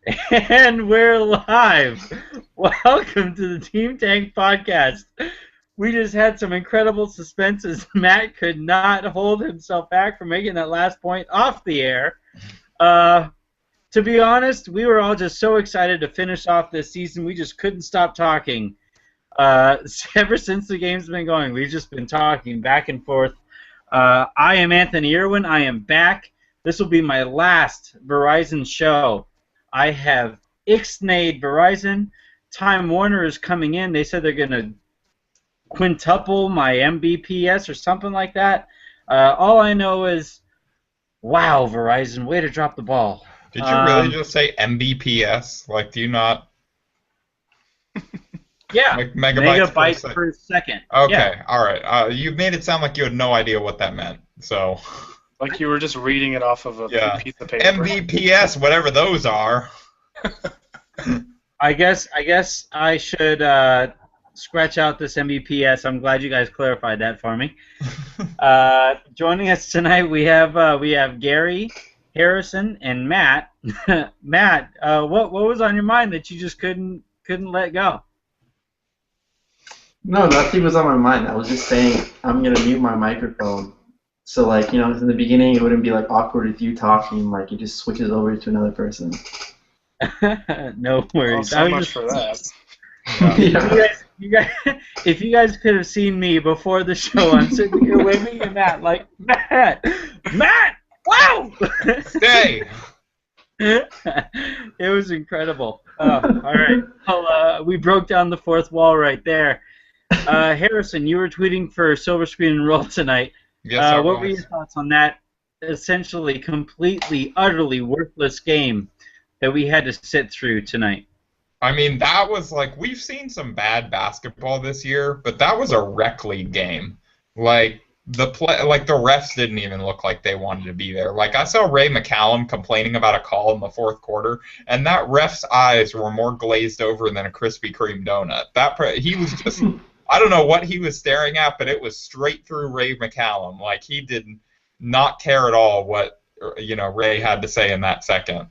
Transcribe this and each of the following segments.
And we're live. Welcome to the Team Tank Podcast. We just had some incredible suspenses. Matt could not hold himself back from making that last point off the air. To be honest, we were all just so excited to finish off this season. We just couldn't stop talking. Ever since the game's been going, we've just been talking back and forth. I am Anthony Irwin. I am back. This will be my last Verizon show. I have ixnayed Verizon. Time Warner is coming in. They said they're going to quintuple my Mbps or something like that. All I know is, wow, Verizon, way to drop the ball. Did you really just say Mbps? Like, do you not? Yeah, like megabytes per second. Okay, yeah. All right. You made it sound like you had no idea what that meant. So. Like you were just reading it off of a piece of paper. Mbps, whatever those are. I guess I should scratch out this Mbps. I'm glad you guys clarified that for me. Joining us tonight, we have Gary, Harrison, and Matt. Matt, what was on your mind that you just couldn't let go? No, nothing was on my mind. I was just saying I'm gonna mute my microphone. So, like, you know, in the beginning, it wouldn't be, like, awkward with you talking. Like, it just switches over to another person. No worries. So much for that. Yeah. If you guys could have seen me before the show, I'm sitting here waving at Matt, like, Matt! Wow! Stay! It was incredible. All right. Well, we broke down the fourth wall right there. Harrison, you were tweeting for Silver Screen and Roll tonight. Yes, what were your thoughts on that essentially completely, utterly worthless game that we had to sit through tonight? I mean, that was like, we've seen some bad basketball this year, but that was a rec league game. Like the refs didn't even look like they wanted to be there. Like, I saw Ray McCallum complaining about a call in the fourth quarter, and that ref's eyes were more glazed over than a Krispy Kreme donut. He was just I don't know what he was staring at, but it was straight through Ray McCallum. Like, he did not care at all what Ray had to say in that second.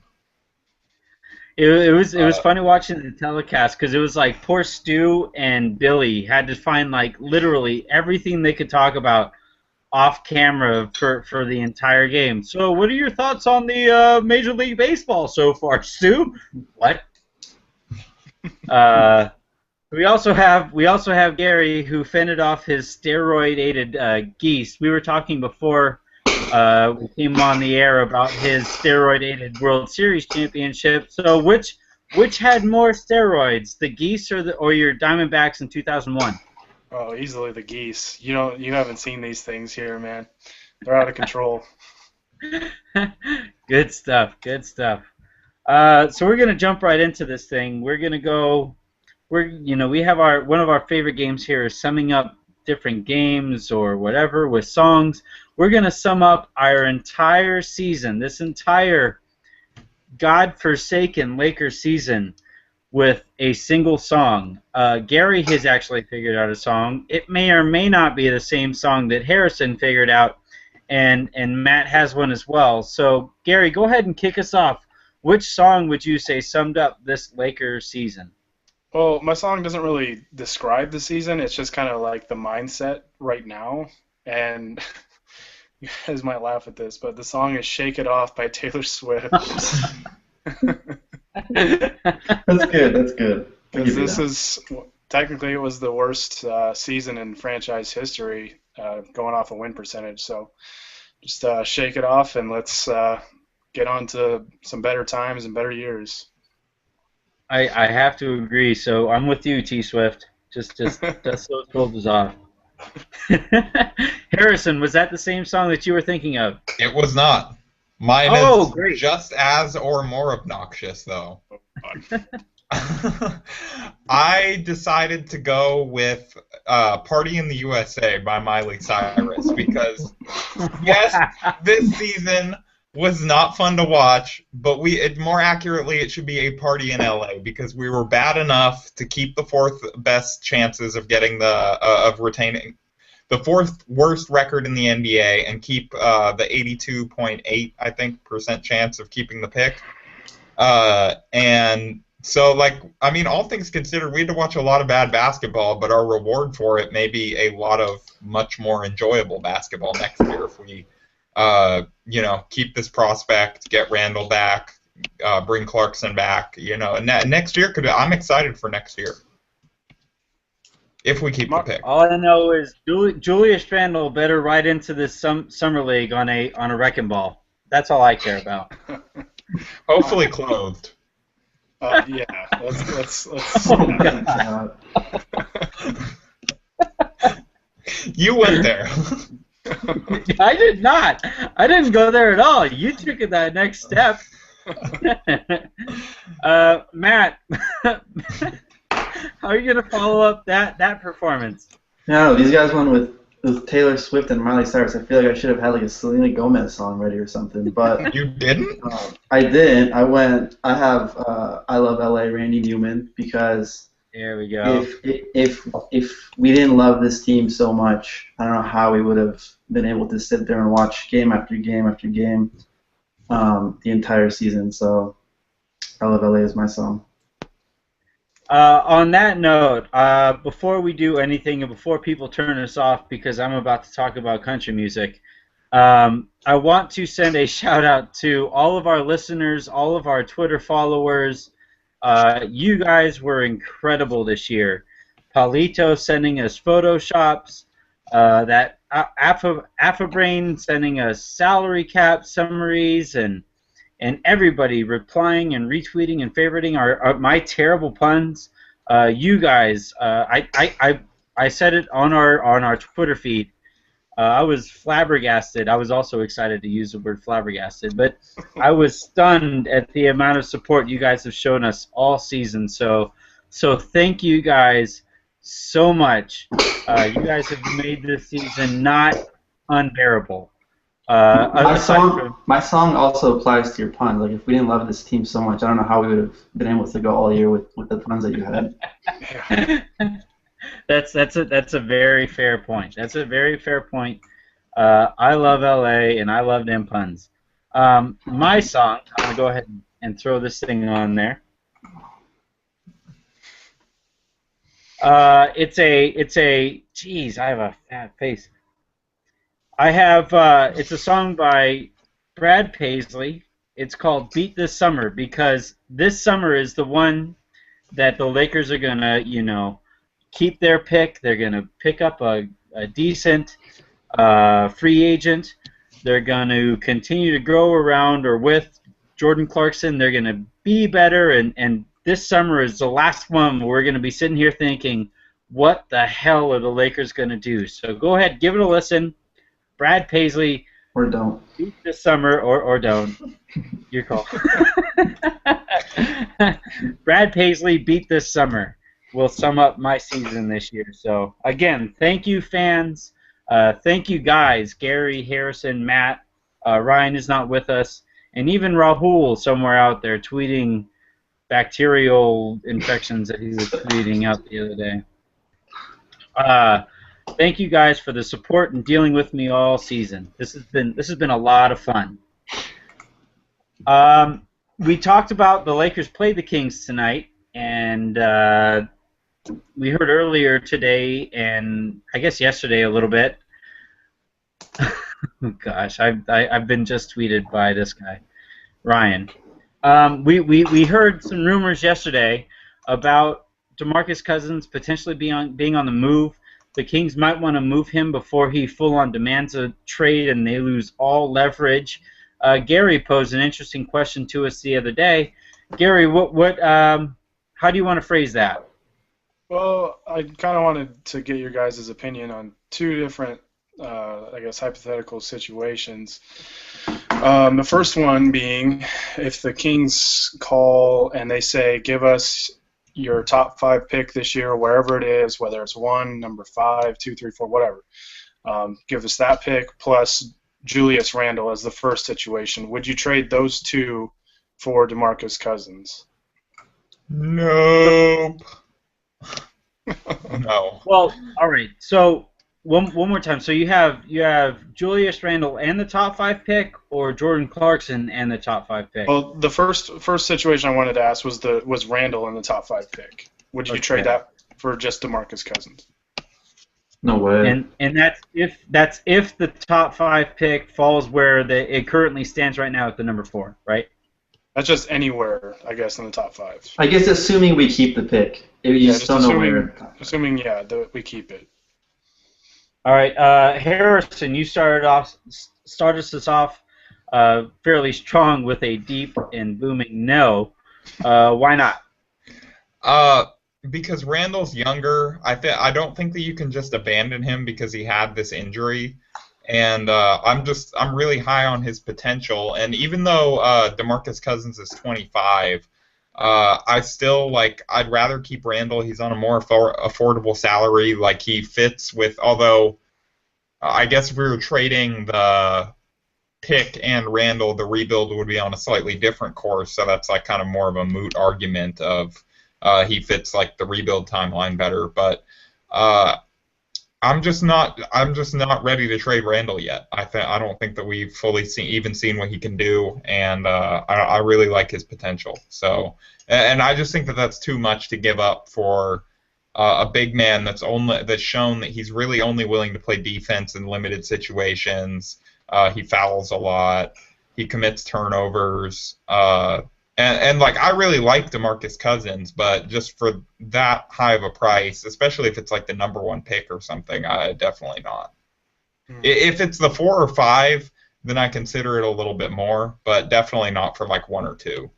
It was funny watching the telecast because it was like poor Stu and Billy had to find like literally everything they could talk about off camera for the entire game. So, what are your thoughts on the Major League Baseball so far, Stu? What? We also have Gary, who fended off his steroid-aided geese. We were talking before we came on the air about his steroid-aided World Series championship. So which had more steroids, the geese or your Diamondbacks in 2001? Oh, easily the geese. You haven't seen these things here, man. They're out of control. Good stuff. So we're gonna jump right into this thing. We're gonna go. We have one of our favorite games here is summing up different games or whatever with songs. We're going to sum up our entire season, this entire godforsaken Lakers season, with a single song. Gary has actually figured out a song. It may or may not be the same song that Harrison figured out, and Matt has one as well. So, Gary, go ahead and kick us off. Which song would you say summed up this Lakers season? Well, my song doesn't really describe the season. It's just kind of like the mindset right now. And you guys might laugh at this, but the song is Shake It Off by Taylor Swift. That's good. Because technically it was the worst season in franchise history, going off a win percentage. So just shake it off and let's get on to some better times and better years. I have to agree. So I'm with you, T Swift. Just those shoulders off. Harrison, was that the same song that you were thinking of? It was not. Mine is great. Just as or more obnoxious, though. I decided to go with Party in the USA by Miley Cyrus because, yes, this season was not fun to watch, but more accurately, it should be a party in LA because we were bad enough to keep the fourth best chances of getting of retaining the fourth worst record in the NBA and keep the 82.8 I think percent chance of keeping the pick. And so, like, I mean, all things considered, we had to watch a lot of bad basketball, but our reward for it may be a lot of much more enjoyable basketball next year if we, keep this prospect, get Randall back, bring Clarkson back, and next year I'm excited for next year if we keep the pick. All I know is Julius Randle better ride into this summer league on a wrecking ball. That's all I care about. Hopefully clothed. Yeah, let's Oh, God. You went there. I did not. I didn't go there at all. You took it that next step. Matt, how are you going to follow up that performance? No, these guys went with Taylor Swift and Miley Cyrus. I feel like I should have had like a Selena Gomez song ready or something, but you didn't. I didn't. I have I Love LA, Randy Newman, because there we go. If we didn't love this team so much, I don't know how we would have been able to sit there and watch game after game after game the entire season. So I Love LA is my song. On that note, before we do anything and before people turn us off because I'm about to talk about country music, I want to send a shout out to all of our listeners, all of our Twitter followers. You guys were incredible this year. Paulito sending us Photoshops, that Affabrain sending us salary cap summaries, and everybody replying and retweeting and favoriting my terrible puns. You guys, I said it on our Twitter feed. I was flabbergasted. I was also excited to use the word flabbergasted, but I was stunned at the amount of support you guys have shown us all season. So thank you guys so much. You guys have made this season not unbearable. My song also applies to your puns. Like, if we didn't love this team so much, I don't know how we would have been able to go all year with the puns that you had. That's a very fair point. That's a very fair point. I love LA and I love them puns. My song, I'm gonna go ahead and throw this thing on there. It's a. Geez, I have a fat face. I have. It's a song by Brad Paisley. It's called "Beat This Summer" because this summer is the one that the Lakers are gonna, keep their pick. They're gonna pick up a decent free agent. They're going to continue to grow around or with Jordan Clarkson. They're going to be better, and this summer is the last one where we're going to be sitting here thinking, what the hell are the Lakers going to do? So go ahead, give it a listen. Brad Paisley. Or don't. Beat this summer, or don't. Your call. Brad Paisley, Beat This Summer will sum up my season this year. So, again, thank you, fans. Thank you, guys. Gary, Harrison, Matt. Ryan is not with us. And even Rahul somewhere out there tweeting bacterial infections that he was tweeting out the other day. Thank you guys for the support and dealing with me all season. This has been a lot of fun. We talked about the Lakers played the Kings tonight, and we heard earlier today, and I guess yesterday a little bit. Gosh, I've been just tweeted by this guy, Ryan. We heard some rumors yesterday about DeMarcus Cousins potentially being on the move. The Kings might want to move him before he full-on demands a trade and they lose all leverage. Gary posed an interesting question to us the other day. Gary, how do you want to phrase that? Well, I kind of wanted to get your guys' opinion on two different, hypothetical situations. The first one being if the Kings call and they say, give us your top 5 pick this year, wherever it is, whether it's 1, number 5, 2, 3, 4, whatever. Give us that pick plus Julius Randle as the first situation. Would you trade those two for DeMarcus Cousins? Nope. No. Well, all right. So one more time. So you have Julius Randle and the top 5 pick, or Jordan Clarkson and the top 5 pick? Well, the first situation I wanted to ask was Randall in the top 5 pick. Would you trade that for just DeMarcus Cousins? No way. And that's if the top 5 pick falls where it currently stands right now at the number 4, right? That's just anywhere, I guess, in the top 5. I guess assuming we keep the pick. You just don't know where. Assuming, that we keep it. All right, Harrison, you started us off fairly strong with a deep and booming no. Why not? Because Randall's younger. I don't think that you can just abandon him because he had this injury. And I'm really high on his potential. And even though DeMarcus Cousins is 25, I still I'd rather keep Randall. He's on a more affordable salary. Like he fits with. Although I guess if we were trading the pick and Randall, the rebuild would be on a slightly different course. So that's kind of more of a moot argument of he fits the rebuild timeline better. But I'm just not ready to trade Randall yet. I don't think that we've fully seen what he can do, and I really like his potential. So, and I just think that that's too much to give up for a big man that's shown that he's really only willing to play defense in limited situations. He fouls a lot. He commits turnovers. And I really like DeMarcus Cousins, but just for that high of a price, especially if it's the number 1 pick or something, definitely not. If it's the 4 or 5, then I consider it a little bit more, but definitely not for 1 or 2.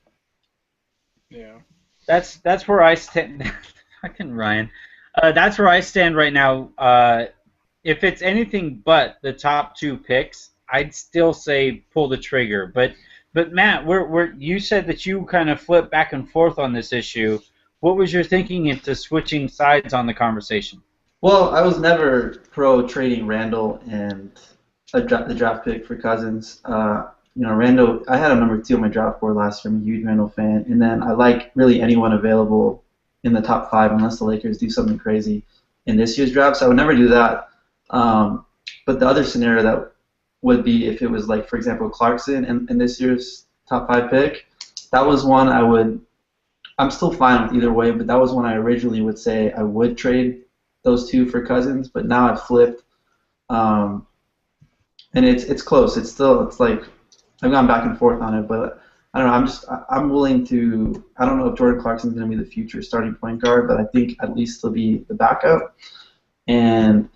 Yeah. That's where I stand. Fucking Ryan. That's where I stand right now. If it's anything but the top 2 picks, I'd still say pull the trigger, but Matt, you said that you kind of flipped back and forth on this issue. What was your thinking into switching sides on the conversation? Well, I was never pro trading Randall and the draft pick for Cousins. Randall, I had him number 2 on my draft board last year. I'm a huge Randall fan, and then I like really anyone available in the top 5 unless the Lakers do something crazy in this year's draft. So I would never do that. But the other scenario that would be if it was for example, Clarkson in this year's top 5 pick. That was one I'm still fine with either way, but that was one I originally would say I would trade those 2 for Cousins, but now I've flipped. And it's close. It's I've gone back and forth on it, but I don't know. I'm willing to. I don't know if Jordan Clarkson's going to be the future starting point guard, but I think at least he'll be the backup. And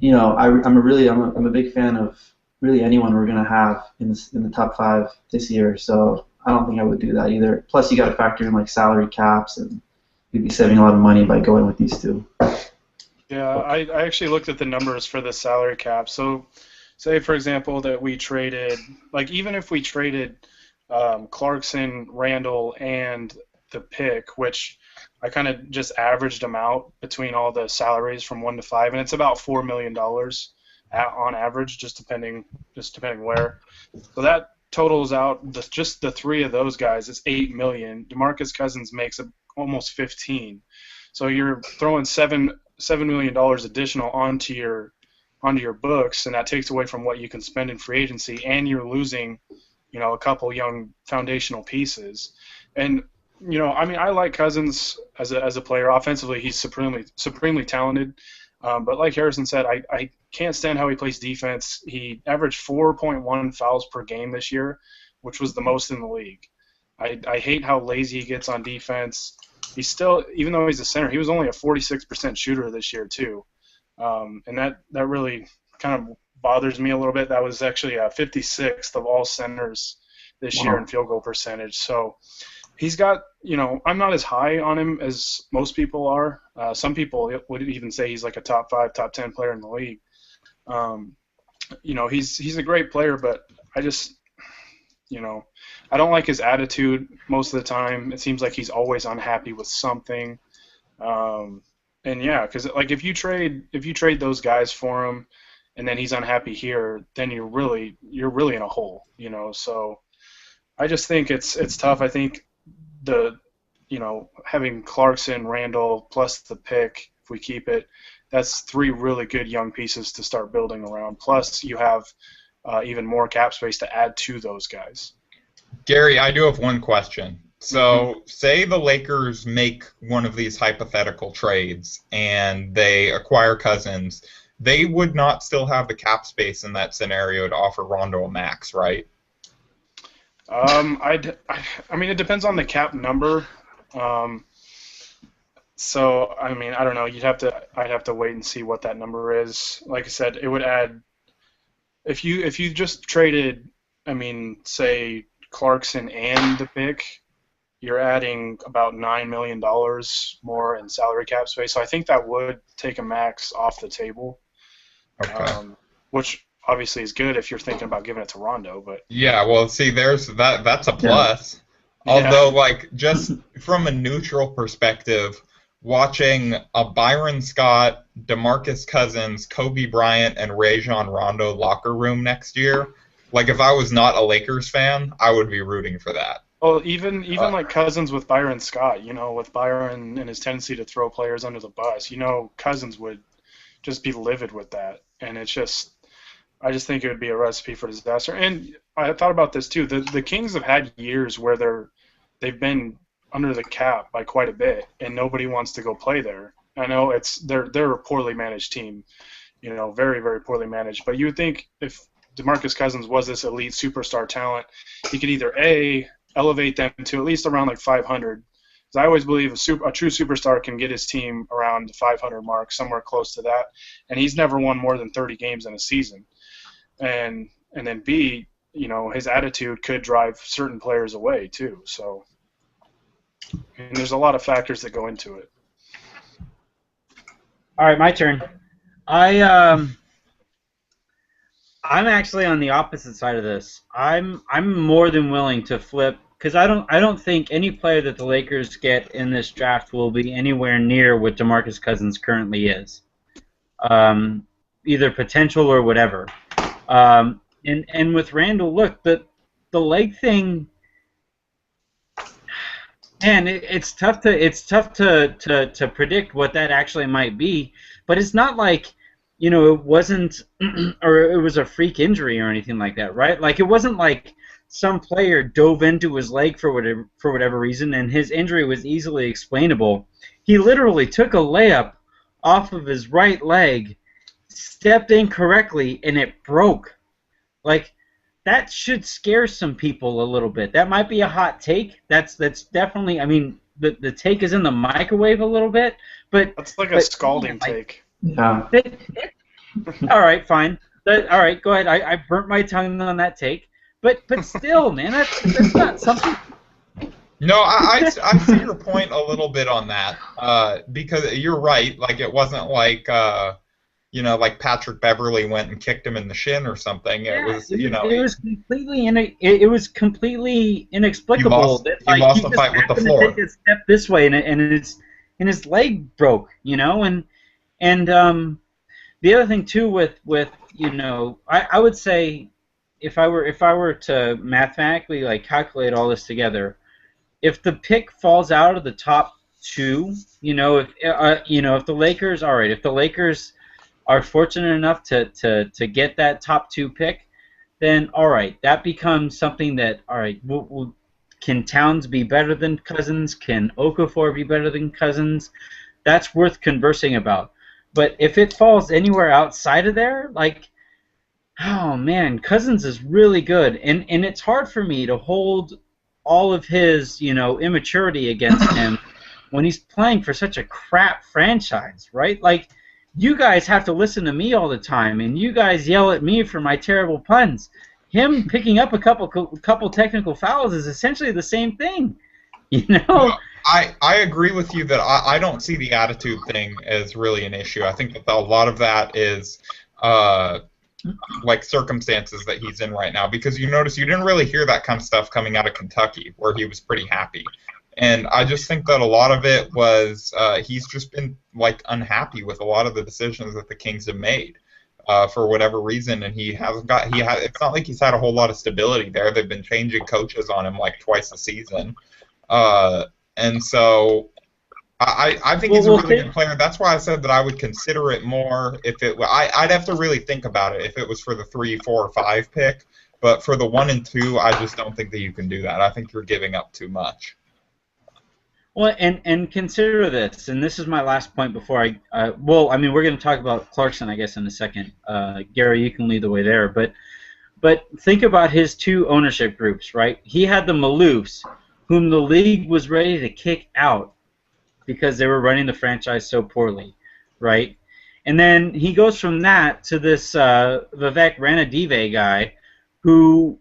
I'm a big fan of really anyone we're going to have in the top 5 this year. So I don't think I would do that either. Plus, you got to factor in salary caps, and you'd be saving a lot of money by going with these 2. Yeah, I actually looked at the numbers for the salary cap. So, say for example that we traded, even if we traded Clarkson, Randall, and the pick, which I kind of just averaged them out between all the salaries from 1 to 5, and it's about $4 million on average, just depending where. So that totals out just the 3 of those guys. It's $8 million. DeMarcus Cousins makes almost 15. So you're throwing $7 million additional onto your books, and that takes away from what you can spend in free agency, and you're losing, a couple young foundational pieces. And I like Cousins as a player. Offensively, he's supremely talented. But like Harrison said, I can't stand how he plays defense. He averaged 4.1 fouls per game this year, which was the most in the league. I hate how lazy he gets on defense. He's still, even though he's a center, he was only a 46% shooter this year too. And that really kind of bothers me a little bit. That was actually 56th of all centers this year in field goal percentage. So he's got, I'm not as high on him as most people are. Some people would even say he's a top 5, top 10 player in the league. He's a great player, but I just, I don't like his attitude most of the time. It seems like he's always unhappy with something. And yeah, because if you trade those guys for him, and then he's unhappy here, then you're really in a hole. So I just think it's tough. I think having Clarkson, Randall, plus the pick, if we keep it, that's three really good young pieces to start building around. Plus, you have even more cap space to add to those guys. Gary, I do have one question. So, say the Lakers make one of these hypothetical trades and they acquire Cousins, they would not still have the cap space in that scenario to offer Rondo a max, right? I mean, it depends on the cap number. So, I mean, I don't know. I'd have to wait and see what that number is. Like I said, it would add if you just traded, I mean, say Clarkson and the pick, you're adding about $9 million more in salary cap space. So I think that would take a max off the table, which obviously is good if you're thinking about giving it to Rondo. But yeah, well, see, there's that's a plus. Yeah. Although, like, just from a neutral perspective, watching a Byron Scott, DeMarcus Cousins, Kobe Bryant, and Rajon Rondo locker room next year, like, if I was not a Lakers fan, I would be rooting for that. Well, even like Cousins with Byron Scott, with Byron and his tendency to throw players under the bus, Cousins would just be livid with that. And I just think it would be a recipe for disaster. And I thought about this too. The Kings have had years where they've been under the cap by quite a bit, and nobody wants to go play there. I know they're a poorly managed team, very, very poorly managed. But you would think if DeMarcus Cousins was this elite superstar talent, he could either elevate them to at least around like 500. Because I always believe a true superstar can get his team around the 500 mark, somewhere close to that. And he's never won more than 30 games in a season. And then B, his attitude could drive certain players away too. So, and there's a lot of factors that go into it. All right, my turn. I'm actually on the opposite side of this. I'm more than willing to flip because I don't think any player that the Lakers get in this draft will be anywhere near what DeMarcus Cousins currently is, either potential or whatever. And with Randall, look, the leg thing, man, it's tough to predict what that actually might be, but it's not like it wasn't, or it was a freak injury or anything like that, right? Like, it wasn't like some player dove into his leg for whatever reason, and his injury was easily explainable. He literally took a layup off of his right leg, stepped incorrectly, and it broke. Like, that should scare some people a little bit. That might be a hot take. That's definitely, I mean, the take is in the microwave a little bit, but that's like a scalding take. Yeah. All right, fine. All right, go ahead. I burnt my tongue on that take, but still, man, that's not something. No, I see your point a little bit on that, because you're right. Like, it wasn't like like Patrick Beverly went and kicked him in the shin or something. It was it was completely inexplicable. He lost the fight with the floor. Take a step this way, and his leg broke. And the other thing too with I would say if I were to mathematically like calculate all this together, if the pick falls out of the top two, if the Lakers, all right, if the Lakers are fortunate enough to get that top two pick, then all right, that becomes something that all right, can Towns be better than Cousins? Can Okafor be better than Cousins? That's worth conversing about. But if it falls anywhere outside of there, like, oh man, Cousins is really good, and it's hard for me to hold all of his immaturity against him when he's playing for such a crap franchise, right? Like, you guys have to listen to me all the time, and you guys yell at me for my terrible puns. Him picking up a couple technical fouls is essentially the same thing, Well, I agree with you that I don't see the attitude thing as really an issue. I think that a lot of that is like circumstances that he's in right now, because you notice you didn't really hear that kind of stuff coming out of Kentucky where he was pretty happy. And I just think that a lot of it was he's just been like unhappy with a lot of the decisions that the Kings have made for whatever reason, and it's not like he's had a whole lot of stability there. They've been changing coaches on him like twice a season. And so I think he's a really good player. That's why I said that I would consider it more if it. I'd have to really think about it if it was for the 3, 4, or 5 pick. But for the 1 and 2, I just don't think that you can do that. I think you're giving up too much. Well, and consider this, and this is my last point before well, I mean, we're going to talk about Clarkson, I guess, in a second. Gary, you can lead the way there, but think about his 2 ownership groups, right? He had the Maloofs, whom the league was ready to kick out because they were running the franchise so poorly, right? And then he goes from that to this Vivek Ranadive guy, whose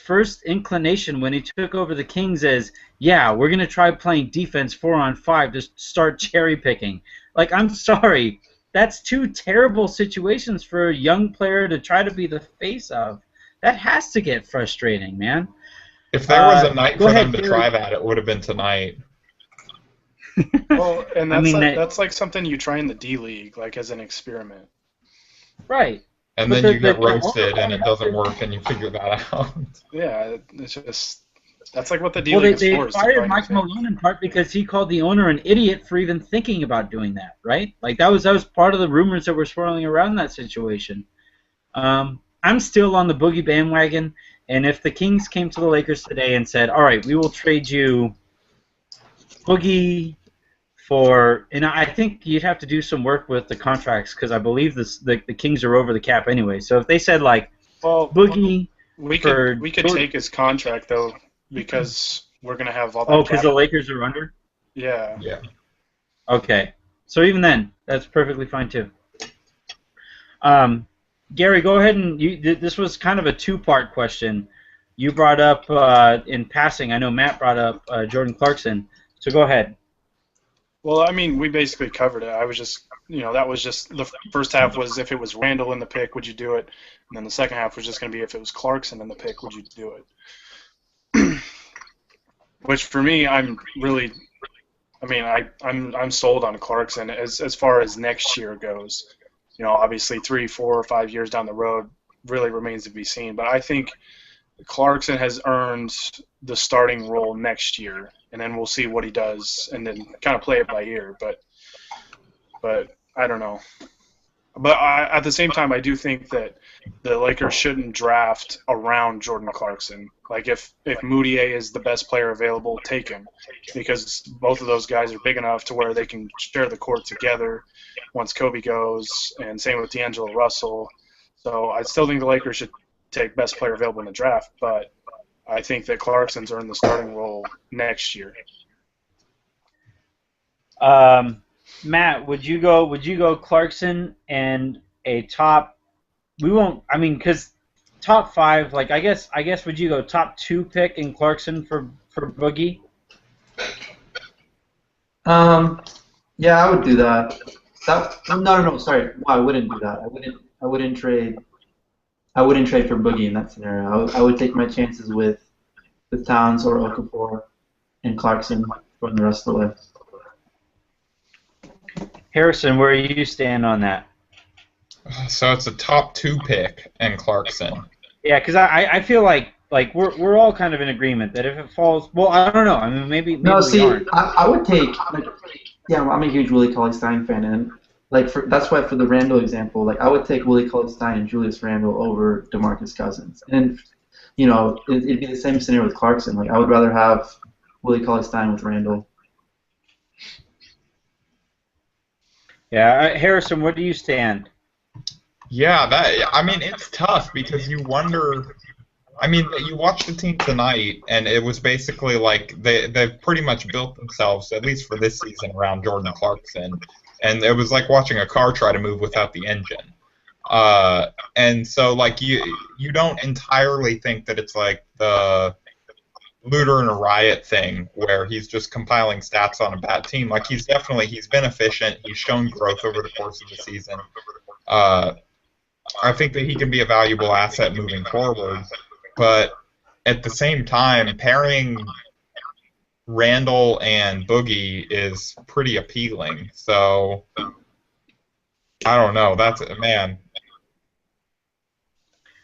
first inclination when he took over the Kings is, yeah, we're going to try playing defense 4-on-5 to start cherry picking. Like, I'm sorry, that's 2 terrible situations for a young player to try to be the face of. That has to get frustrating, man. If there was a night for them to try that, it would have been tonight. Well, and that's like something you try in the D League, like as an experiment. Right. And then you get roasted, and it doesn't work, and you figure that out. Yeah, it's just that's like what the D League is for. They fired Mike Malone in part because he called the owner an idiot for even thinking about doing that, right? Like that was part of the rumors that were swirling around that situation. I'm still on the Boogie bandwagon, and if the Kings came to the Lakers today and said, "All right, we will trade you Boogie for," and I think you'd have to do some work with the contracts because I believe the Kings are over the cap anyway. So if they said like, Boogie, we could take his contract though because we're gonna have all that. Oh, because the Lakers are under. Yeah. Yeah. Okay, so even then, that's perfectly fine too. Gary, go ahead and this was kind of a 2-part question. You brought up in passing. I know Matt brought up Jordan Clarkson. So go ahead. Well, I mean, we basically covered it. I was just, that was just the first half was if it was Randall in the pick, would you do it? And then the second half was just going to be if it was Clarkson in the pick, would you do it? Which for me, I'm sold on Clarkson as far as next year goes. Obviously 3, 4, or 5 years down the road really remains to be seen. But I think Clarkson has earned the starting role next year, and then we'll see what he does, and then kind of play it by ear. But I don't know. But at the same time, I do think that the Lakers shouldn't draft around Jordan Clarkson. Like if Moutier is the best player available, take him, because both of those guys are big enough to where they can share the court together once Kobe goes, and same with D'Angelo Russell. So I still think the Lakers should take best player available in the draft, but I think that Clarkson's earned the starting role next year. Matt, would you go Clarkson and a top? We won't. I mean, because top 5. Like I guess would you go top 2 pick in Clarkson for Boogie? Yeah, I would do that. No. Sorry, no, I wouldn't do that. I wouldn't trade for Boogie in that scenario. I would take my chances with Towns or Okafor and Clarkson for the rest of the way. Harrison, where do you stand on that? So it's a top 2 pick and Clarkson. Yeah, because I feel like we're all kind of in agreement that if it falls, well, I don't know. I mean, maybe no. See, we aren't. I would take I'm a huge Willie Cauley-Stein fan, and that's why for the Randall example, I would take Willie Cauley-Stein and Julius Randle over DeMarcus Cousins, and it'd be the same scenario with Clarkson. I would rather have Willie Cauley-Stein with Randall. Yeah, Harrison, where do you stand? Yeah, it's tough because you wonder. I mean, you watch the team tonight, and it was basically like they've pretty much built themselves, at least for this season, around Jordan Clarkson, and it was like watching a car try to move without the engine. And so you don't entirely think that it's like the looter and a riot thing where he's just compiling stats on a bad team. Like he's been efficient. He's shown growth over the course of the season. I think that he can be a valuable asset moving forward. But at the same time, pairing Randall and Boogie is pretty appealing. So I don't know. Man.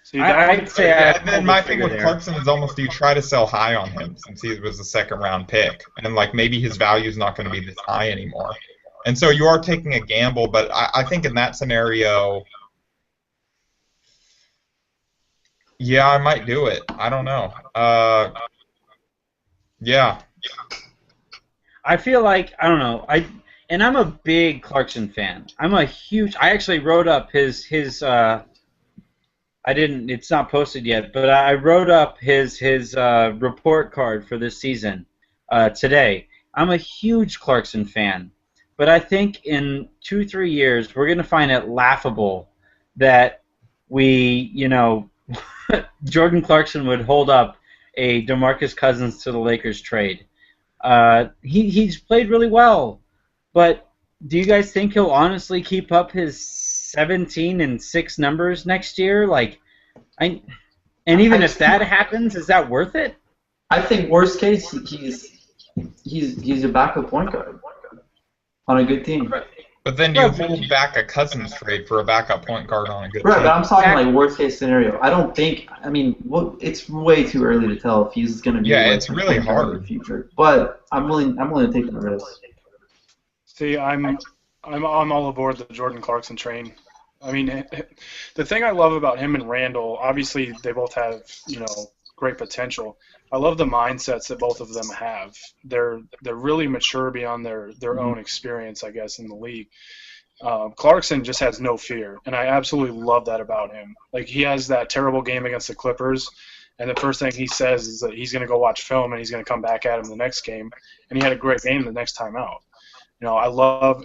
See, that I'd one, say I Yeah, have and pulled then the my thing trigger with there. Clarkson is almost, do you try to sell high on him since he was a second round pick, and like maybe his value is not going to be this high anymore, and so you are taking a gamble. But I think in that scenario, yeah, I might do it. I don't know. Yeah, I feel like I don't know. I'm a big Clarkson fan. I actually wrote up his. I didn't. It's not posted yet, but I wrote up his report card for this season today. I'm a huge Clarkson fan, but I think in 2-3 years we're gonna find it laughable that we Jordan Clarkson would hold up a DeMarcus Cousins to the Lakers trade. He's played really well, but do you guys think he'll honestly keep up his 17-6 numbers next year? Like, I and even I if that happens, is that worth it? I think worst case he's a backup point guard on a good team. but then do you Right, but hold back a Cousins trade for a backup point guard on a good Right, but team? I'm talking like worst case scenario. I don't think. I mean, well, it's way too early to tell if he's going to be Yeah, like it's the really point guard in the hard. future. But I'm willing. I'm willing to take the risk. see, I'm all aboard the Jordan Clarkson train. I mean, the thing I love about him and Randall, obviously they both have, great potential. I love the mindsets that both of them have. They're really mature beyond their own experience, I guess, in the league. Clarkson just has no fear, and I absolutely love that about him. Like, he has that terrible game against the Clippers, and the first thing he says is that he's going to go watch film and he's going to come back at him the next game, and he had a great game the next time out.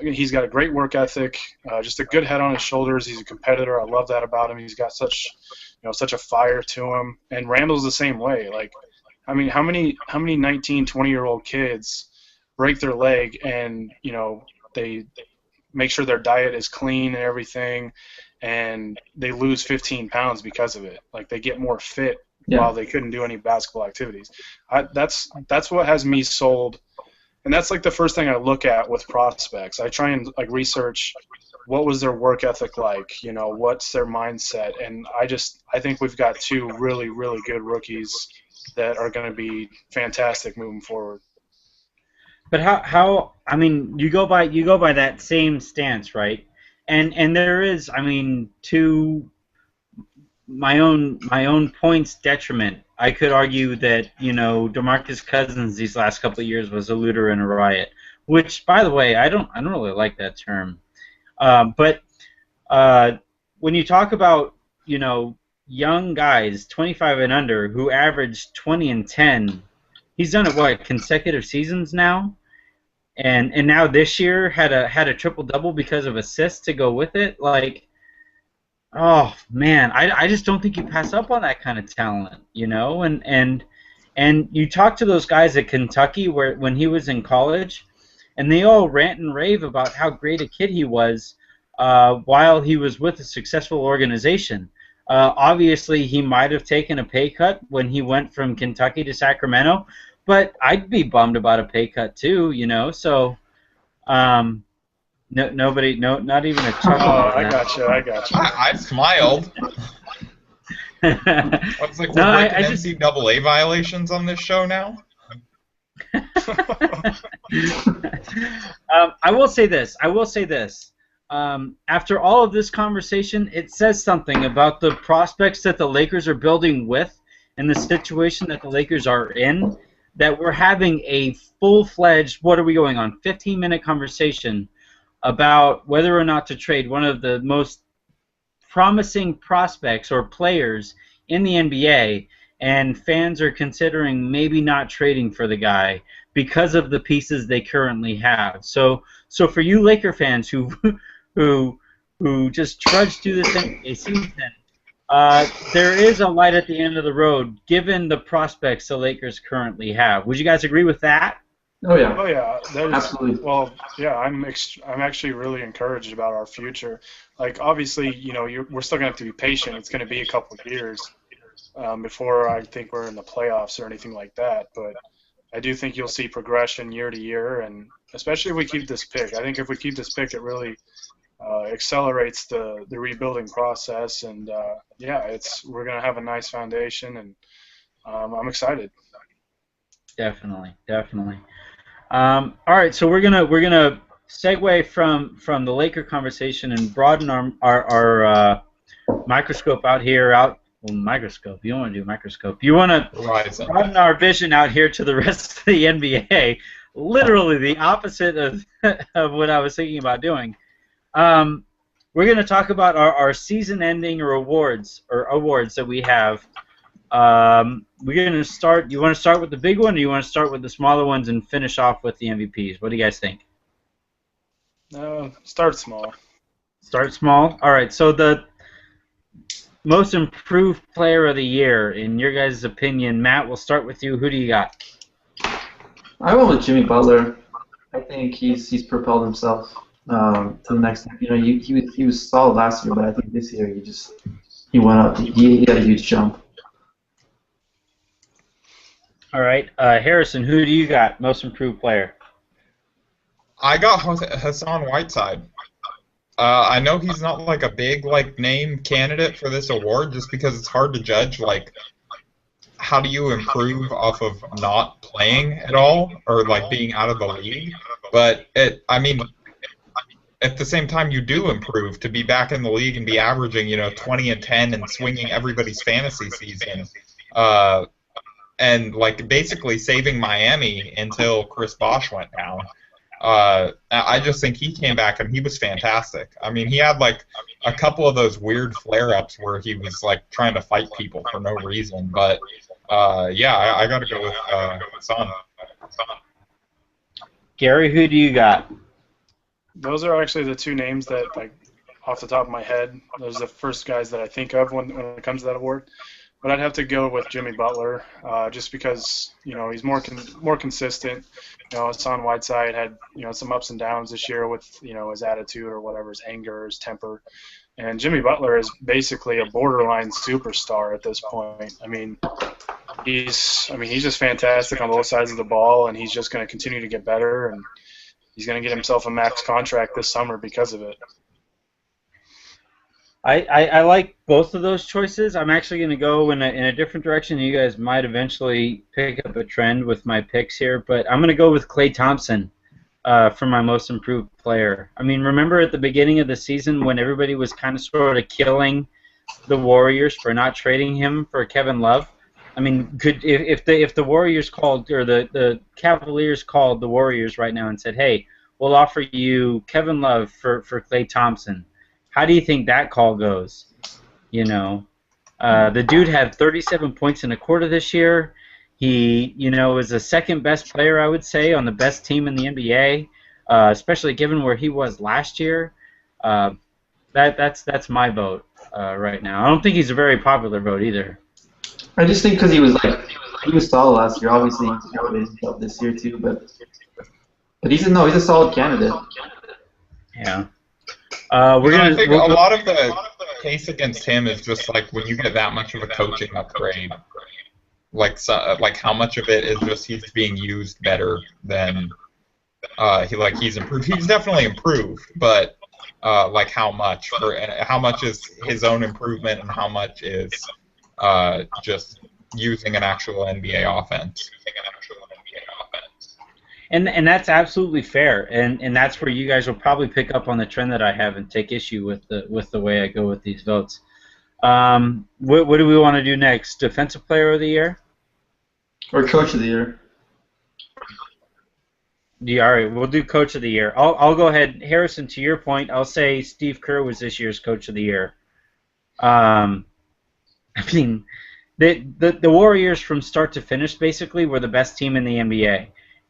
He's got a great work ethic, just a good head on his shoulders. He's a competitor. I love that about him. He's got such a fire to him. And Randall's the same way. Like, I mean, how many 19, 20-year-old kids break their leg and, they make sure their diet is clean and everything, and they lose 15 pounds because of it. Like, they get more fit Yeah. while they couldn't do any basketball activities. That's what has me sold. And that's like the first thing I look at with prospects. I try and like research what was their work ethic like, what's their mindset, and I think we've got two really, really good rookies that are going to be fantastic moving forward. But how I mean, you go by that same stance, right? And there is, I mean, to my own points detriment, I could argue that DeMarcus Cousins these last couple of years was a looter and a riot, which, by the way, I don't really like that term. But when you talk about young guys 25 and under who average 20 and 10, he's done it what, consecutive seasons now, and now this year had a triple double because of assists to go with it. Like, oh man, I just don't think you pass up on that kind of talent, and you talk to those guys at Kentucky when he was in college, and they all rant and rave about how great a kid he was while he was with a successful organization. Obviously, he might have taken a pay cut when he went from Kentucky to Sacramento, but I'd be bummed about a pay cut too, So, no, nobody, no, not even a chuckle. Oh, on I that. got you. I smiled. It's like we're No, breaking I just NCAA violations on this show now. I will say this. After all of this conversation, it says something about the prospects that the Lakers are building with and the situation that the Lakers are in, that we're having a full-fledged, what are we going on, 15-minute conversation about whether or not to trade one of the most promising prospects or players in the NBA, and fans are considering maybe not trading for the guy because of the pieces they currently have. So for you Laker fans who just trudge through this NBA season, there is a light at the end of the road given the prospects the Lakers currently have. Would you guys agree with that? Oh yeah. Oh yeah, that is, Absolutely. well, yeah. I'm actually really encouraged about our future. Like, obviously, we're still gonna have to be patient. It's gonna be a couple of years before I think we're in the playoffs or anything like that. But I do think you'll see progression year to year, and especially if we keep this pick. I think if we keep this pick, it really accelerates the rebuilding process, and yeah, we're gonna have a nice foundation, and I'm excited. Definitely, definitely. All right, so we're gonna segue from the Laker conversation and broaden our microscope out here. Well, microscope. You don't want to do microscope. You want to Verizon. broaden our vision out here to the rest of the NBA. Literally the opposite of of what I was thinking about doing. We're going to talk about our season-ending awards that we have. We're going to start. You want to start with the big one, or you want to start with the smaller ones and finish off with the MVPs? What do you guys think? Start small. Start small. All right. So the most improved player of the year, in your guys' opinion, Matt, we'll start with you. Who do you got? I went with Jimmy Butler. I think he's propelled himself to the next step. You know, he was solid last year, but I think this year he went up. He got a huge jump. All right, Harrison, who do you got? Most improved player. I got Hassan Whiteside. I know he's not like a big name candidate for this award, just because it's hard to judge how do you improve off of not playing at all or being out of the league. But I mean, at the same time, you do improve to be back in the league and be averaging 20 and 10 and swinging everybody's fantasy season. And basically saving Miami until Chris Bosh went down. I just think he came back and he was fantastic. I mean, he had a couple of those weird flare-ups where he was trying to fight people for no reason. But yeah, I got to go with Hassan. Gary, who do you got? Those are actually the two names that, off the top of my head, those are the first guys that I think of when it comes to that award. But I'd have to go with Jimmy Butler, just because he's more consistent. Hassan Whiteside had some ups and downs this year with his attitude or whatever, his anger, his temper, and Jimmy Butler is basically a borderline superstar at this point. I mean, he's just fantastic on both sides of the ball, and he's just going to continue to get better, and he's going to get himself a max contract this summer because of it. I like both of those choices. I'm actually going to go in a different direction. You guys might eventually pick up a trend with my picks here, but I'm going to go with Klay Thompson for my most improved player. I mean, remember at the beginning of the season when everybody was kind of sort of killing the Warriors for not trading him for Kevin Love? I mean, if the Warriors called, or the Cavaliers called the Warriors right now and said, hey, we'll offer you Kevin Love for Klay Thompson, how do you think that call goes? The dude had 37 points in a quarter this year. He, is the second best player, I would say, on the best team in the NBA, especially given where he was last year. That's my vote right now. I don't think he's a very popular vote either. I just think because he was solid last year. Obviously, he elevated himself this year too, but he's a solid candidate. Yeah. I think a lot of the case against him is just when you get that much of a coaching upgrade, how much of it is just he's being used better than he's improved. He's definitely improved, but how much is his own improvement and how much is just using an actual NBA offense. And that's absolutely fair, and that's where you guys will probably pick up on the trend that I have and take issue with the way I go with these votes. What do we want to do next? Defensive Player of the Year? Or Coach of the Year? Yeah, all right, we'll do Coach of the Year. I'll go ahead, Harrison. To your point, I'll say Steve Kerr was this year's Coach of the Year. I mean, the Warriors from start to finish basically were the best team in the NBA.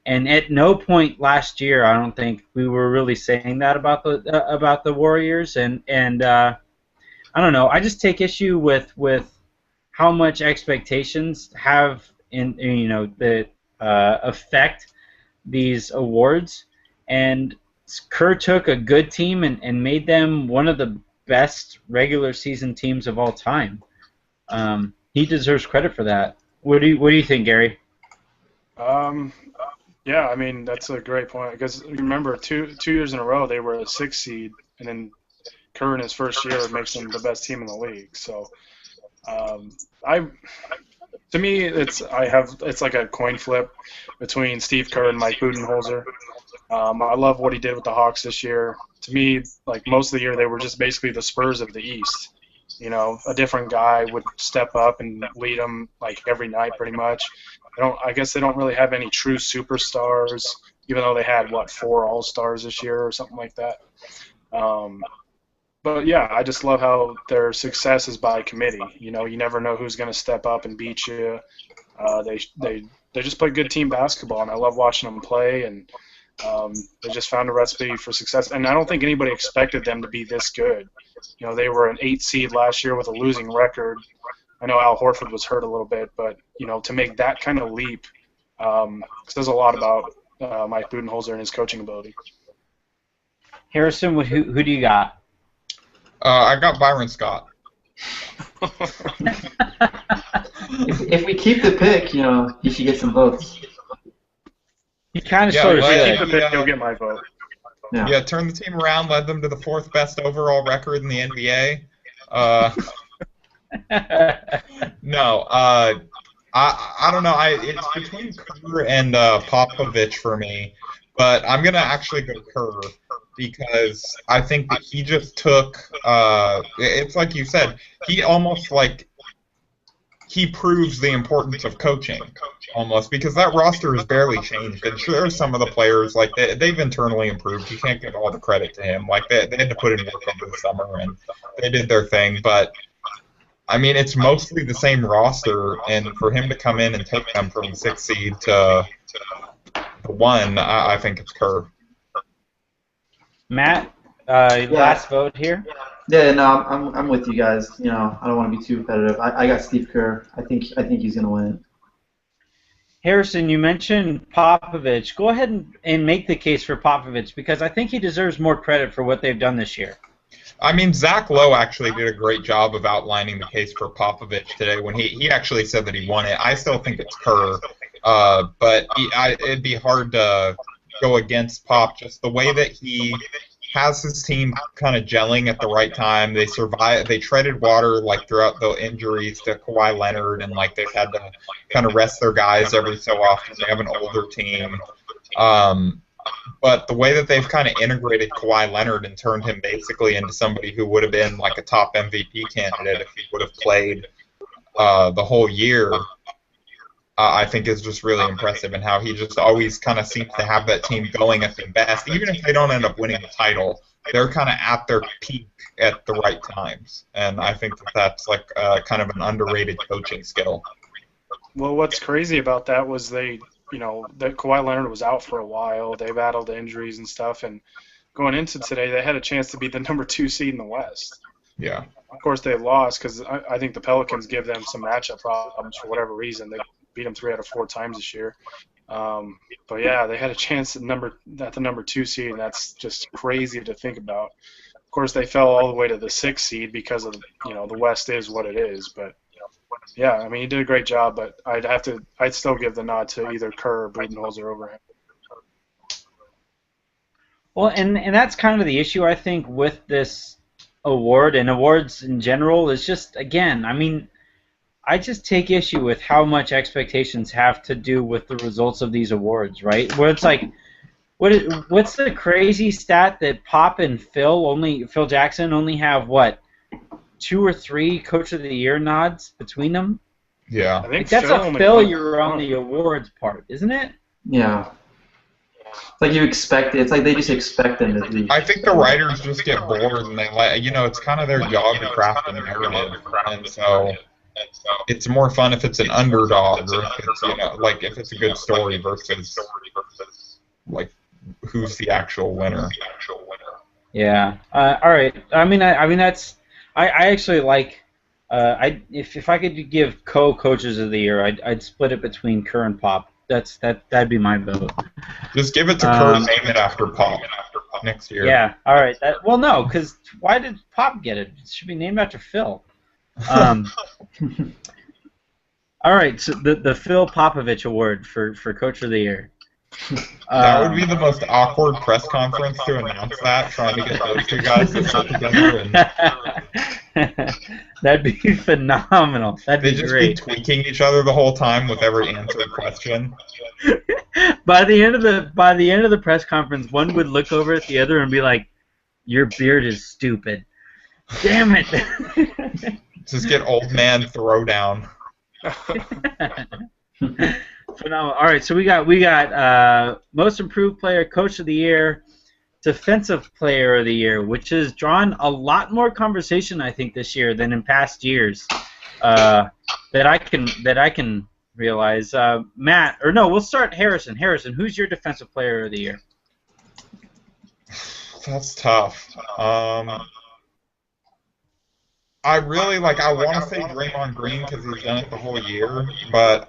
And at no point last year, I don't think we were really saying that about the Warriors. And I don't know. I just take issue with how much expectations have that affect these awards. And Kerr took a good team and made them one of the best regular season teams of all time. He deserves credit for that. What do you think, Gary? Yeah, I mean, that's a great point because remember, two years in a row they were a 6 seed, and then Kerr in his first year makes him the best team in the league. So I to me it's like a coin flip between Steve Kerr and Mike Budenholzer. I love what he did with the Hawks this year. To me, like most of the year, they were just basically the Spurs of the East. You know, a different guy would step up and lead them like every night, pretty much. I guess they don't really have any true superstars, even though they had 4 All-Stars this year or something like that. But yeah, I just love how their success is by committee. You know, you never know who's going to step up and beat you. They just play good team basketball, and I love watching them play. And they just found a recipe for success. And I don't think anybody expected them to be this good. You know, they were an 8 seed last year with a losing record. I know Al Horford was hurt a little bit, but, you know, to make that kind of leap says a lot about Mike Budenholzer and his coaching ability. Harrison, who do you got? I got Byron Scott. If we keep the pick, you know, he should get some votes. He kind of sort of Keep should. the pick, he'll get my vote. Yeah, turned the team around, led them to the 4th best overall record in the NBA. No, I don't know. It's between Kerr and Popovich for me, but I'm gonna actually go Kerr because I think that he just took. It's like you said, he almost like he proves the importance of coaching almost because that roster has barely changed. And sure, some of the players like they've internally improved. You can't give all the credit to him. Like they had to put in work over the summer and they did their thing, but. I mean, it's mostly the same roster, and for him to come in and take them from the 6th seed to the 1, I think it's Kerr. Matt, last vote here. Yeah, no, I'm with you guys. You know, I don't want to be too repetitive. I got Steve Kerr. I think he's gonna win it. Harrison, you mentioned Popovich. Go ahead and make the case for Popovich because I think he deserves more credit for what they've done this year. I mean, Zach Lowe actually did a great job of outlining the case for Popovich today when he actually said that he won it. I still think it's Kerr, but it'd be hard to go against Pop. Just the way that he has his team kind of gelling at the right time. They survived. They treaded water like throughout the injuries to Kawhi Leonard, and like they've had to kind of rest their guys every so often. They have an older team. But the way that they've kind of integrated Kawhi Leonard and turned him basically into somebody who would have been like a top MVP candidate if he would have played the whole year, I think is just really impressive. And how he just always kind of seems to have that team going at their best. Even if they don't end up winning the title, they're kind of at their peak at the right times. And I think that that's like kind of an underrated coaching skill. Well, what's crazy about that was that Kawhi Leonard was out for a while. They battled injuries and stuff, and going into today, they had a chance to be the number 2 seed in the West. Yeah. Of course, they lost because I think the Pelicans give them some matchup problems for whatever reason. They beat them 3 out of 4 times this year. But yeah, they had a chance at the number 2 seed, and that's just crazy to think about. Of course, they fell all the way to the 6th seed because of the West is what it is, but. Yeah, I mean, he did a great job, but I'd still give the nod to either Kerr or Budenholzer over him. Well, and that's kind of the issue, I think, with this award and awards in general is just, again, I mean, I just take issue with how much expectations have to do with the results of these awards, right? Where it's like, what's the crazy stat that Pop and Phil Jackson only have, 2 or 3 Coach of the Year nods between them? Yeah. I think that's a failure on the awards part, isn't it? Yeah. It's like you expect it. It's like they just expect them to do. I think the writers just get bored and they it's kind of their job to craft the narrative, and so it's more fun if it's an underdog or if it's if it's a good story versus like who's the actual winner. Yeah. All right. I mean that's. I actually like. If I could give co-coaches of the year, I'd split it between Kerr and Pop. That'd be my vote. Just give it to Kerr. Name it after Pop next year. Yeah. All right. No, because why did Pop get it? It should be named after Phil. All right. So the Phil Popovich Award for Coach of the Year. That would be the most awkward press conference to announce that, trying to get those two guys to sit together and That'd be phenomenal. That'd they'd be just be great. tweaking each other the whole time with every answered question. By the end of the press conference, one would look over at the other and be like, "Your beard is stupid." Damn it. Just get old man throwdown. Phenomenal. All right, so we got most improved player, coach of the year, defensive player of the year, which has drawn a lot more conversation, I think, this year than in past years. That I can realize. Matt, or no, we'll start Harrison. Harrison, who's your defensive player of the year? That's tough. I really I want to say Draymond Green because he's done it the whole year, but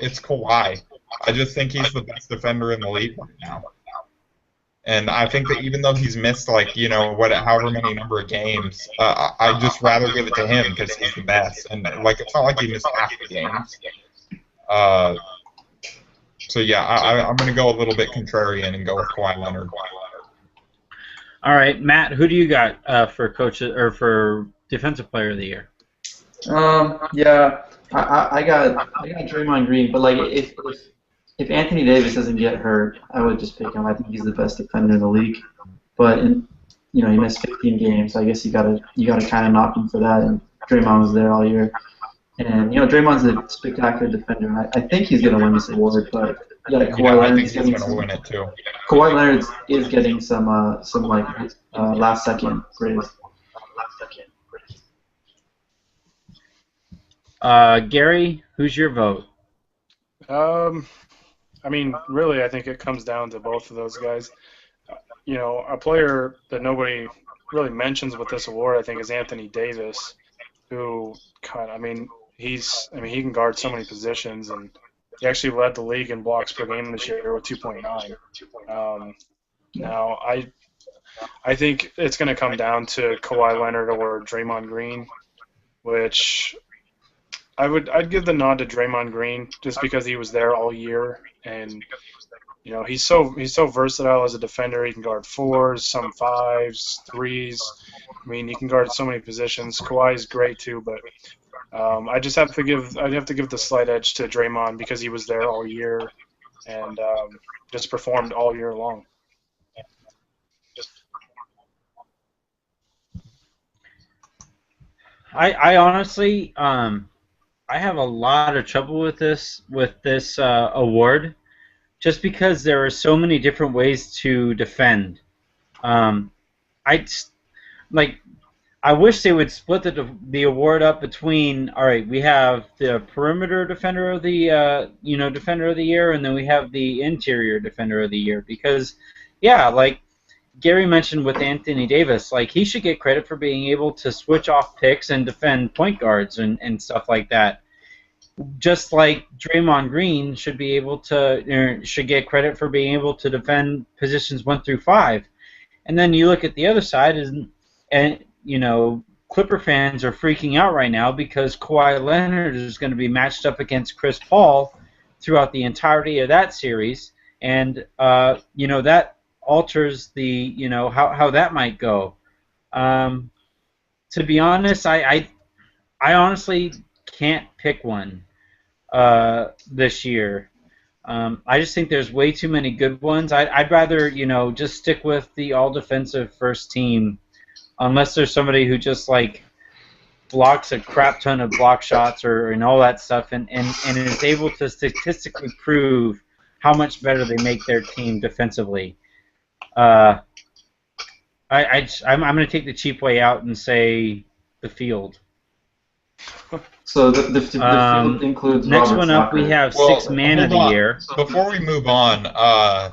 it's Kawhi. I just think he's the best defender in the league right now. And I think that even though he's missed however many number of games, I'd just rather give it to him because he's the best. And it's not like he missed half the games. So yeah, I'm gonna go a little bit contrarian and go with Kawhi Leonard. All right, Matt, who do you got for coach or for defensive player of the year? Yeah, I got Draymond Green, but if Anthony Davis doesn't get hurt, I would just pick him. I think he's the best defender in the league. But he missed 15 games, so I guess you gotta kind of knock him for that. And Draymond was there all year, and Draymond's a spectacular defender. I think he's gonna win this award, but yeah, Kawhi I think Leonard's he's gonna win it too. Kawhi Leonard is getting some last second praise. Gary, who's your vote? I mean, really, I think it comes down to both of those guys. A player that nobody really mentions with this award, I think, is Anthony Davis, who he can guard so many positions, and he actually led the league in blocks per game this year with 2.9. Now, I think it's going to come down to Kawhi Leonard or Draymond Green, which I'd give the nod to Draymond Green just because he was there all year, and he's so versatile as a defender. He can guard fours, some fives, threes. I mean, he can guard so many positions. Kawhi's great too, but I'd have to give the slight edge to Draymond because he was there all year and just performed all year long. I honestly, I have a lot of trouble with this award, just because there are so many different ways to defend. I wish they would split the award up between. All right, we have the perimeter defender of the defender of the year, and then we have the interior defender of the year. Because, yeah, like Gary mentioned with Anthony Davis, he should get credit for being able to switch off picks and defend point guards and stuff like that. Just like Draymond Green should get credit for being able to defend positions 1 through 5. And then you look at the other side, and Clipper fans are freaking out right now because Kawhi Leonard is going to be matched up against Chris Paul throughout the entirety of that series, and that alters the how that might go. To be honest, I honestly can't pick one this year. I just think there's way too many good ones. I'd rather just stick with the all defensive first team, unless there's somebody who just blocks a crap ton of block shots and all that stuff, and is able to statistically prove how much better they make their team defensively. I'm going to take the cheap way out and say the field. So the field includes next Robert one up, Soccer. we have Well, sixth man of hold the on. year. Before we move on, I'm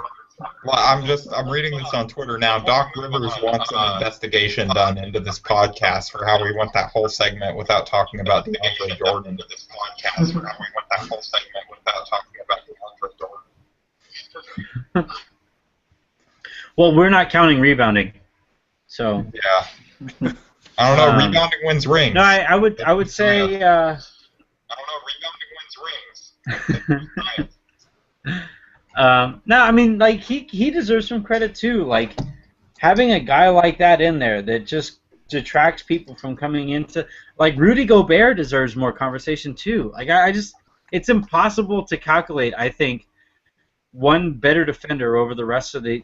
reading this on Twitter now. Doc Rivers wants an investigation done into this podcast for how we went that whole segment without talking about DeAndre Jordan. Well, we're not counting rebounding, so. Yeah. I don't know. Rebounding wins rings. No, I would say. I don't know. Rebounding wins rings. No, I mean, like he deserves some credit too. Like having a guy like that in there that just detracts people from coming into, like Rudy Gobert deserves more conversation too. Like I just, it's impossible to calculate. I think one better defender over the rest of the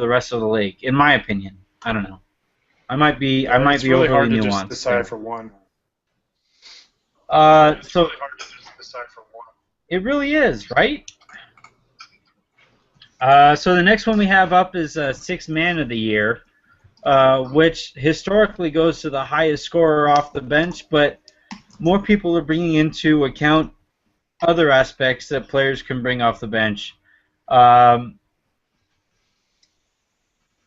rest of the league, in my opinion. I don't know. I might It's be really overly hard to just nuanced there. decide for one. So it really is, right? So the next one we have up is Sixth Man of the Year, which historically goes to the highest scorer off the bench, but more people are bringing into account other aspects that players can bring off the bench.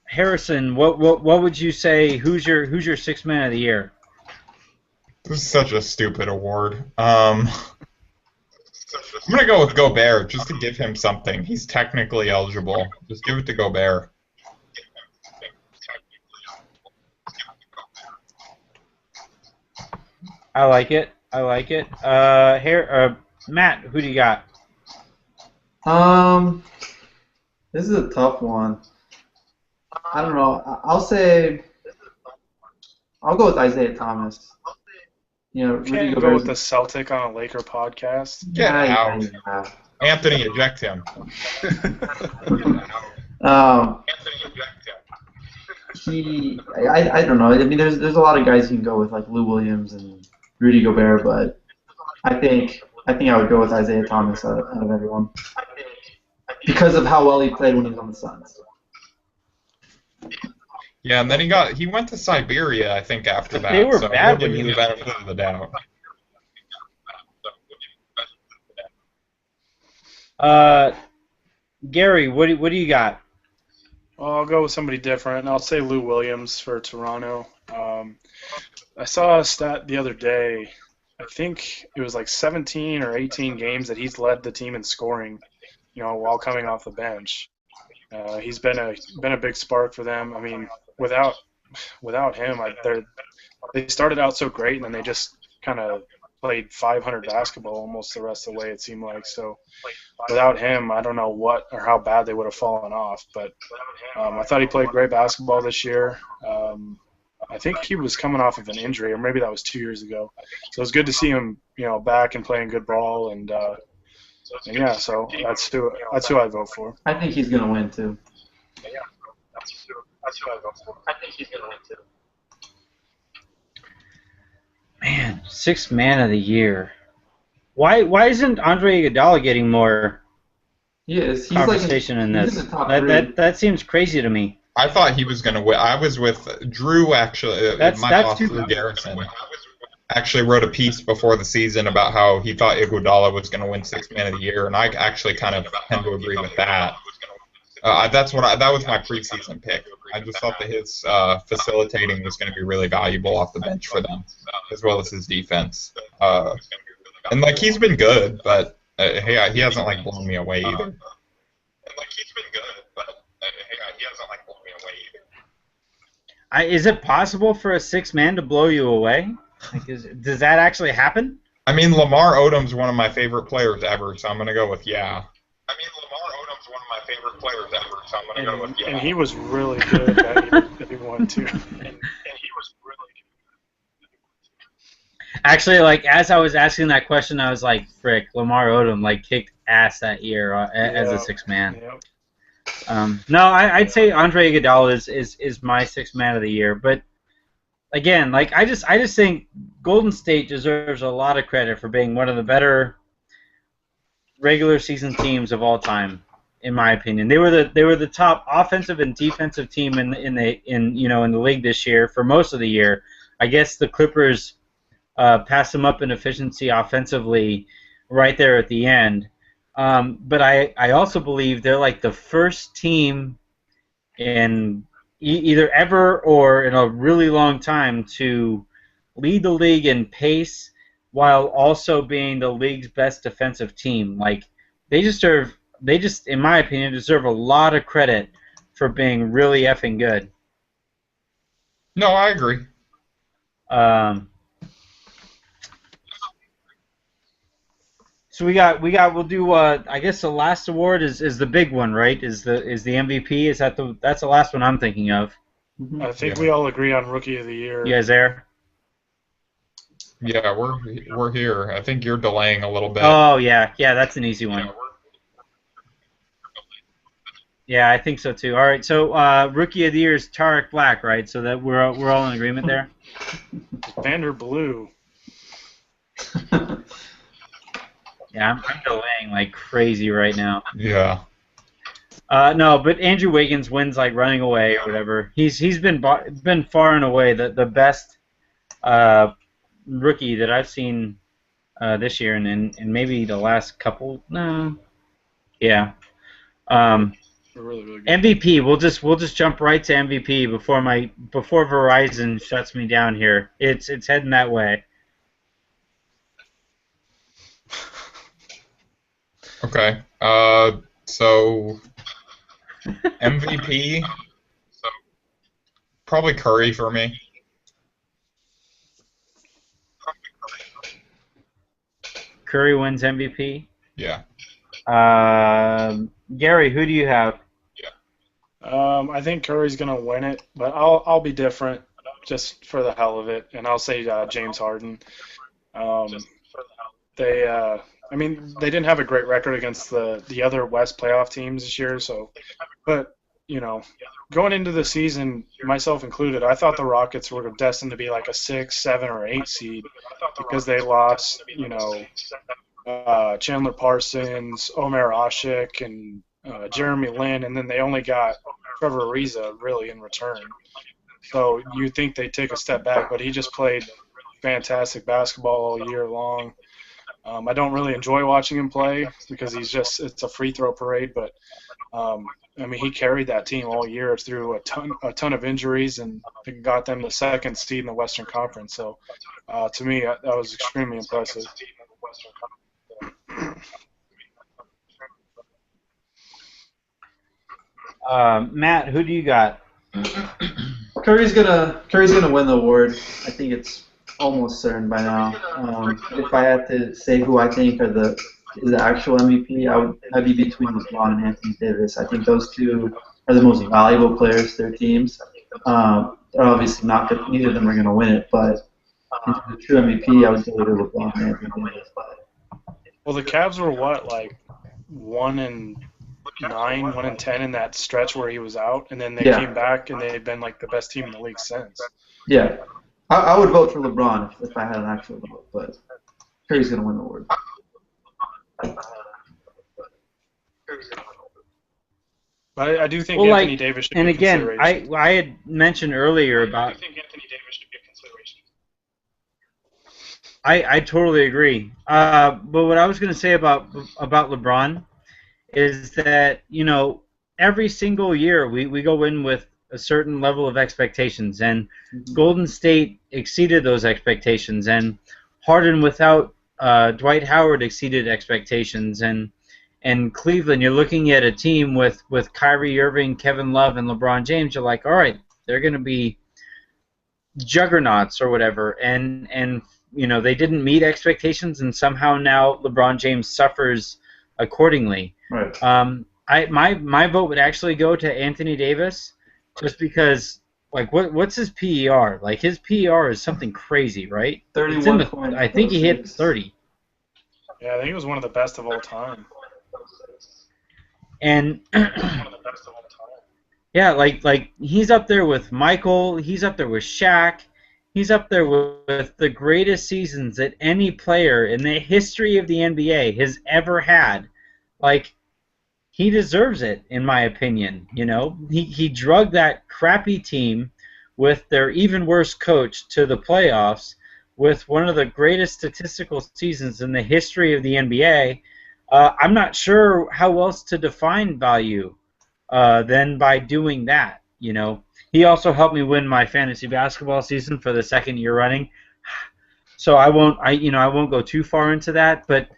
Harrison, what would you say? Who's your Sixth Man of the Year? This is such a stupid award. I'm gonna go with Gobert just to give him something. He's technically eligible. Just give it to Gobert. I like it. I like it. Matt, who do you got? Um, this is a tough one. I don't know. I'll go with Isaiah Thomas. You know, Rudy Can't go with Gobert's. the Celtic on a Laker podcast. Get Yeah, out. yeah. Anthony, eject him. Um, I don't know. I mean, there's a lot of guys you can go with like Lou Williams and Rudy Gobert, but I think I would go with Isaiah Thomas out of everyone because of how well he played when he was on the Suns. Yeah, and then he went to Siberia, I think, after that. They were so bad we'll when give he you the was. benefit of the doubt. Gary, what do you got? Well, I'll go with somebody different, and I'll say Lou Williams for Toronto. I saw a stat the other day. I think it was like 17 or 18 games that he's led the team in scoring, while coming off the bench. He's been a big spark for them. I mean, without him, they started out so great, and then they just kind of played 500 basketball almost the rest of the way, it seemed like. So without him, I don't know what or how bad they would have fallen off. But I thought he played great basketball this year. I think he was coming off of an injury, or maybe that was 2 years ago. So it was good to see him, back and playing good ball. And yeah, so that's who I vote for. I think he's gonna win too. Man, Sixth Man of the Year. Why isn't Andre Iguodala getting more He is. He's conversation like in he's this? in the top three. That seems crazy to me. I thought he was going to win. I was with Drew, actually. That's My boss, too Drew Garrison, actually wrote a piece before the season about how he thought Iguodala was going to win Sixth Man of the Year, and I actually kind of tend to agree with that. That was my preseason pick. I just thought that his facilitating was going to be really valuable off the bench for them, as well as his defense. And like he's been good, but hey, he hasn't like blown me away either. Is it possible for a sixth man to blow you away? Like, does that actually happen? I mean, Lamar Odom's one of my favorite players ever, so I'm going to go with yeah. And he was really good at he won too. Actually, like as I was asking that question, I was like, "Frick, Lamar Odom like kicked ass that year as a sixth man." Yeah. No, I'd say Andre Iguodala is my sixth man of the year, but again, like I just think Golden State deserves a lot of credit for being one of the better regular season teams of all time, in my opinion. They were the top offensive and defensive team in the league this year for most of the year. I guess the Clippers passed them up in efficiency offensively right there at the end. But I also believe they're like the first team in either ever or in a really long time to lead the league in pace while also being the league's best defensive team. Like they just, in my opinion, deserve a lot of credit for being really effing good. No, I agree. So we'll do I guess the last award is the big one, right? Is the MVP? That's the last one I'm thinking of. I think we all agree on Rookie of the Year. You guys there? Yeah, we're here. I think you're delaying a little bit. Oh yeah, that's an easy one. Yeah, I think so too. All right, so Rookie of the Year is Tarek Black, right? So that we're all in agreement there. Vander Blue. Yeah, I'm delaying like crazy right now. Yeah. No, but Andrew Wiggins wins like running away or whatever. He's been far and away the best rookie that I've seen this year and maybe the last couple. No, yeah. Really good. MVP. We'll just jump right to MVP before Verizon shuts me down here. It's heading that way. Okay. So MVP. So probably Curry for me. Curry wins MVP. Yeah. Gary, who do you have? I think Curry's gonna win it, but I'll be different just for the hell of it, and I'll say James Harden. They didn't have a great record against the other West playoff teams this year, but going into the season, myself included, I thought the Rockets were destined to be like a 6, 7, or 8 seed because they lost, Chandler Parsons, Omer Ashik, and Jeremy Lin, and then they only got Trevor Ariza really in return. So you think they take a step back, but he just played fantastic basketball all year long. I don't really enjoy watching him play because it's a free throw parade, but he carried that team all year through a ton of injuries and got them the second seed in the Western Conference. So to me, that was extremely impressive. Matt, who do you got? Curry's gonna win the award. I think it's almost certain by now. If I had to say who I think is the actual MVP, I'd be between LeBron and Anthony Davis. I think those two are the most valuable players to their teams. They're obviously neither of them are going to win it, but the true MVP, I would say either LeBron and Anthony Davis. Well, the Cavs were like 1-9, 1-10 in that stretch where he was out, and then they came back and they've been like the best team in the league since. Yeah. I would vote for LeBron if I had an actual vote, but Curry's going to win the award. But I do think Anthony Davis should be consideration. And again, I had mentioned earlier about. I think Anthony Davis should be a consideration. I totally agree. But what I was going to say about LeBron is that every single year we go in with a certain level of expectations, and Golden State exceeded those expectations, and Harden without Dwight Howard exceeded expectations, and Cleveland, you're looking at a team with Kyrie Irving, Kevin Love, and LeBron James. You're like, all right, they're going to be juggernauts or whatever, and they didn't meet expectations, and somehow now LeBron James suffers accordingly. Right. My vote would actually go to Anthony Davis. Just because, what's his PER? Like, his PER is something crazy, right? 31. I think he hit 30. Yeah, I think it was one of the best of all time. And yeah, like he's up there with Michael. He's up there with Shaq. He's up there with the greatest seasons that any player in the history of the NBA has ever had. Like, he deserves it, in my opinion. He drugged that crappy team with their even worse coach to the playoffs with one of the greatest statistical seasons in the history of the NBA. I'm not sure how else to define value than by doing that. He also helped me win my fantasy basketball season for the second year running. So I won't go too far into that, but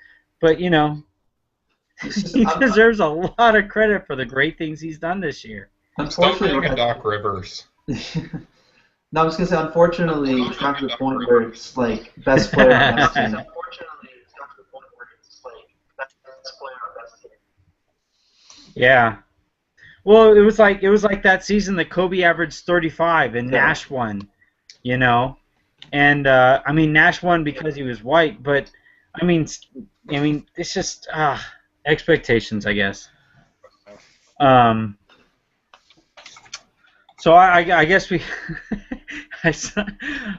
he deserves a lot of credit for the great things he's done this year. Unfortunately, Doc Rivers. No, I was gonna say, unfortunately, it's not to the point where it's like best player on best team. Yeah. Well, it was like that season that Kobe averaged 35 and Yeah. Nash won, you know. And I mean Nash won because he was white, but I mean it's just expectations, I guess. Um, so I guess we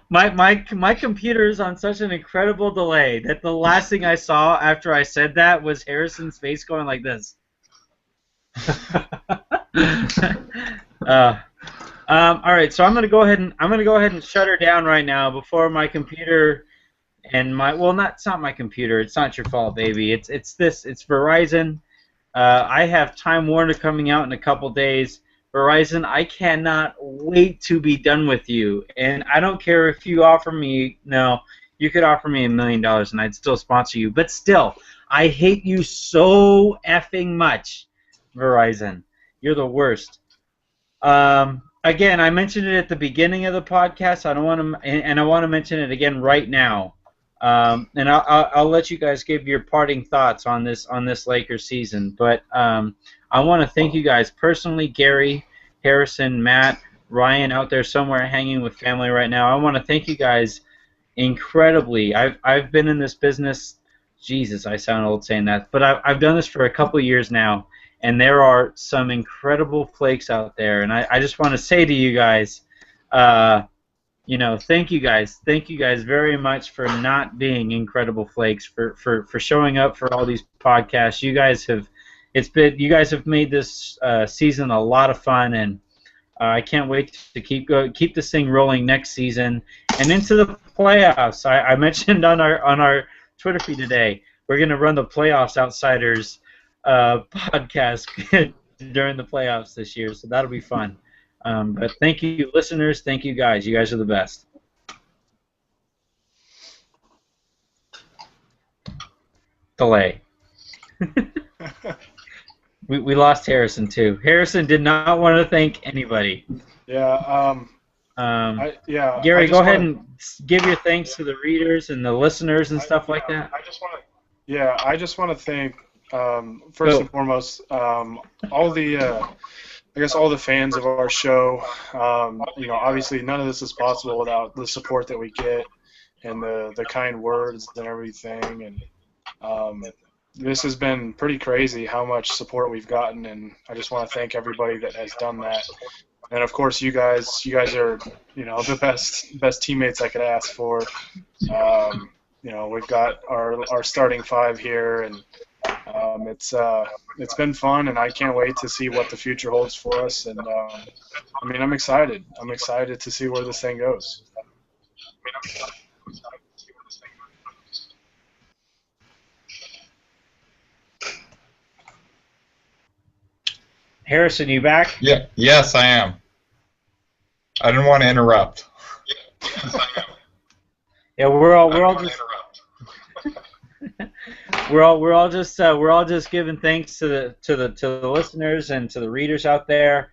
my computer is on such an incredible delay that the last thing I saw after I said that was Harrison's face going like this. All right, so I'm gonna go ahead and shut her down right now before my computer and it's not my computer. It's not your fault, baby. It's Verizon. I have Time Warner coming out in a couple days. Verizon, I cannot wait to be done with you. And I don't care if you offer me, no, you could offer me $1 million and I'd still sponsor you. But still, I hate you so effing much, Verizon. You're the worst. Again, I mentioned it at the beginning of the podcast. I don't want to, and I want to mention it again right now. And I'll let you guys give your parting thoughts on this Lakers season. But I want to thank you guys personally, Gary, Harrison, Matt, Ryan out there somewhere hanging with family right now. I want to thank you guys incredibly. I've been in this business. Jesus, I sound old saying that, but I've done this for a couple years now, and there are some incredible flakes out there. And I just want to say to you guys. Thank you guys. Thank you guys very much for not being incredible flakes, for showing up for all these podcasts. You guys have made this season a lot of fun, and I can't wait to keep this thing rolling next season and into the playoffs. I mentioned on our Twitter feed today we're going to run the Playoffs Outsiders podcast during the playoffs this year, so that'll be fun. But thank you, listeners. Thank you, guys. You guys are the best. Delay. we lost Harrison, too. Harrison did not want to thank anybody. Yeah. Gary, go ahead and give your thanks to the readers and the listeners and stuff like that. I just want to thank, first and foremost, all the fans of our show. Obviously none of this is possible without the support that we get and the kind words and everything. And this has been pretty crazy how much support we've gotten, and I just want to thank everybody that has done that. And of course, you guys are, the best teammates I could ask for. We've got our starting five here, and it's been fun, and I can't wait to see what the future holds for us. And I'm excited. I'm excited to see where this thing goes. Harrison, you back? Yeah. Yes, I am. I didn't want to interrupt. Yeah, we're all just giving thanks to the listeners and to the readers out there.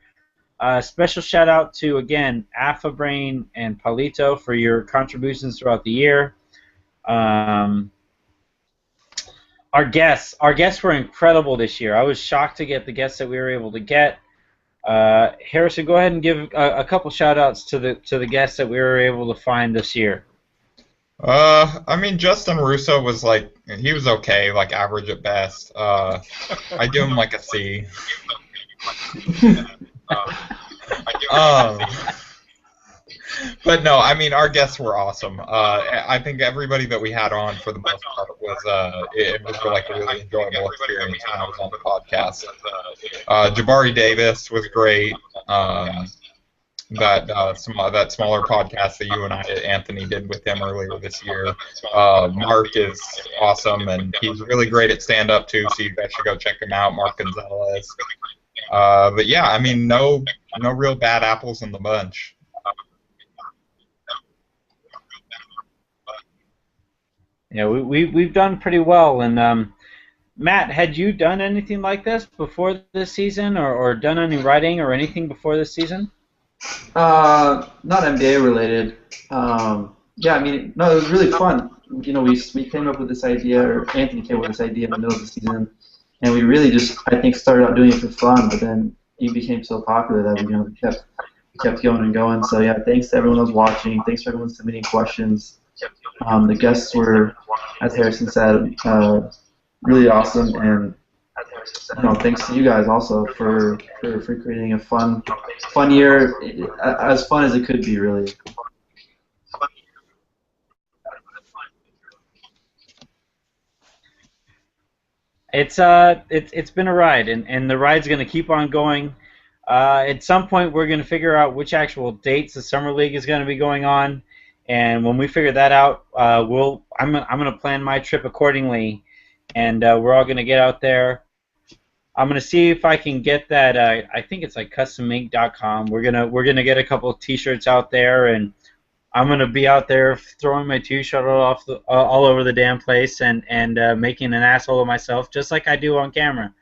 Special shout out to, again, Alpha Brain and Palito for your contributions throughout the year. Our guests were incredible this year. I was shocked to get the guests that we were able to get. Harrison, go ahead and give a couple shout outs to the guests that we were able to find this year. Justin Russo was he was okay, average at best. I give him a C. But no, our guests were awesome. I think everybody that we had on for the most part was it was a really enjoyable experience when I was on the podcast. Jabari Davis was great. That smaller podcast that you and Anthony did with him earlier this year. Mark is awesome, and he's really great at stand-up too, so you guys should go check him out, Mark Gonzalez. But yeah, no real bad apples in the bunch. Yeah, we've done pretty well. And Matt, had you done anything like this before this season, or done any writing or anything before this season? Not NBA related. No, it was really fun. We came up with this idea, or Anthony came up with this idea in the middle of the season, and we really just, I think, started out doing it for fun, but then it became so popular that we kept going and going. So yeah, thanks to everyone who's watching. Thanks for everyone submitting questions. The guests were, as Harrison said, really awesome, and thanks to you guys also for creating a fun year, as fun as it could be, really. It's been a ride, and the ride's going to keep on going. At some point, we're going to figure out which actual dates the summer league is going to be going on, and when we figure that out, I'm going to plan my trip accordingly, and we're all going to get out there. I'm going to see if I can get that. I think it's like customink.com. We're gonna get a couple of T-shirts out there, and I'm gonna be out there throwing my T-shirt all over the damn place and making an asshole of myself, just like I do on camera.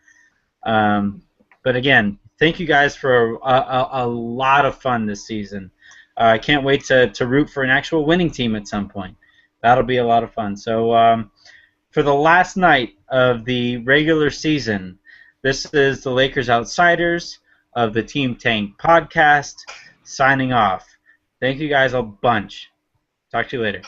But again, thank you guys for a lot of fun this season. I can't wait to root for an actual winning team at some point. That'll be a lot of fun. So for the last night of the regular season, this is the Lakers Outsiders of the Team Tank podcast signing off. Thank you guys a bunch. Talk to you later.